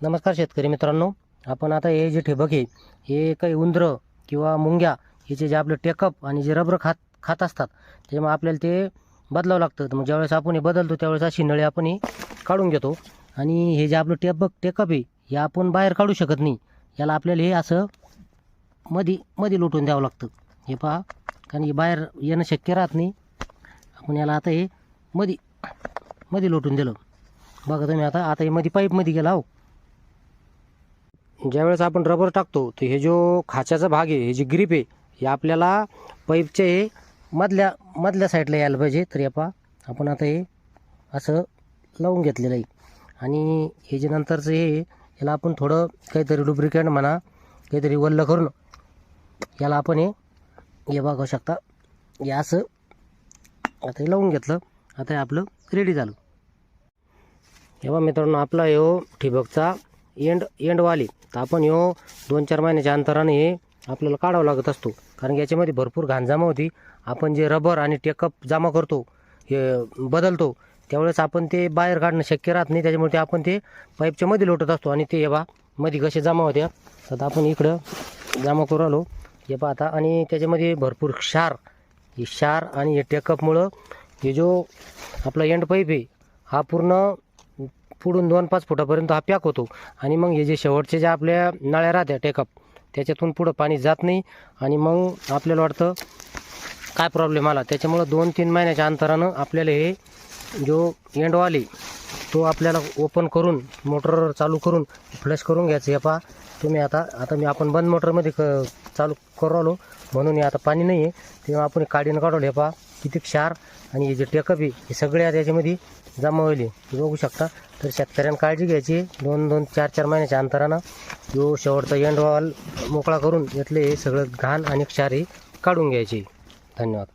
नमस्कार शेतकरी मित्रांनो. आपण आता हे जे ठिबक आहे हे काही उंदरं किंवा मुंग्या याचे जे आपले टेकअप आणि जे रबर खात असतात त्याच्यामुळे आपल्याला ते बदलावं लागतं. तर मग ज्यावेळेस आपण हे बदलतो त्यावेळेस अशी नळी आपण ही काढून घेतो. आणि हे जे आपलं टेकअप आहे हे आपण बाहेर काढू शकत नाही. याला आपल्याला हे असं मध्ये लोटून द्यावं लागतं. हे पहा, कारण हे बाहेर येणं शक्य राहत नाही. आपण याला आता हे मध्ये लोटून दिलं. बघा तुम्ही आता हे मध्ये पाईपमध्ये गेला हो. ज्यावेळेस आपण रबर टाकतो तर हे जो खाच्याचा भाग आहे, हे जी ग्रीप आहे, हे आपल्याला पाईपच्या हे मधल्या साईडला यायला पाहिजे. तर हे पहा, आपण आता हे असं लावून घेतलेलं आहे. आणि हे जे नंतरचं हे याला आपण थोडं काहीतरी लुब्रिकेंट म्हणा, काहीतरी वल्ल करून याला आपण हे बघू शकता, हे असं आता हे लावून घेतलं. आता हे आपलं रेडी झालं. तेव्हा मित्रांनो, आपला ह्यो ठिबकचा एंडवाली तर आपण ह्यो 2-4 महिन्याच्या अंतराने हे आपल्याला काढावं लागत असतो. कारण याच्यामध्ये भरपूर घाण जमा होती. आपण जे रबर आणि टेकअप जमा करतो, हे बदलतो, त्यावेळेस आपण ते बाहेर काढणं शक्य राहत नाही. त्याच्यामुळे ते आपण ते पाईपच्या मध्ये लोटत असतो आणि ते हे बा मध्ये कसे जमा होत्या. तर आपण इकडं जमा करू आलो हे पहा आता. आणि त्याच्यामध्ये भरपूर क्षार आणि हे टेकअपमुळं हे जो आपला एंड पाईप आहे हा पूर्ण पुढून 2-5 फुटापर्यंत हा पॅक होतो. आणि मग हे जे शेवटचे जे आपल्या नळ्या राहत्या टेकअप, त्याच्यातून पुढं पाणी जात नाही. आणि मग आपल्याला वाटतं काय प्रॉब्लेम आला. त्याच्यामुळं 2-3 महिन्याच्या अंतरानं आपल्याला हे जो एंडवाली तो आपल्याला ओपन करून मोटर चालू करून फ्लश करून घ्यायचं. हे पहा तुम्ही आता आपण बंद मोटरमध्ये चालू करू आलो म्हणून हे आता पाणी नाही आहे, तेव्हा आपण काढीनं काढवलं. हे पहा किती क्षार आणि हे जे टेकअप आहे हे सगळे आता याच्यामध्ये जमा होईल, हे बघू शकता. तर शेतकऱ्यांना काळजी घ्यायची, 2-2, 4-4 महिन्याच्या अंतरानं जो शेवटचा एंडवाल मोकळा करून यातले हे सगळं घाण आणि क्षार हे काढून घ्यायचे. धन्यवाद.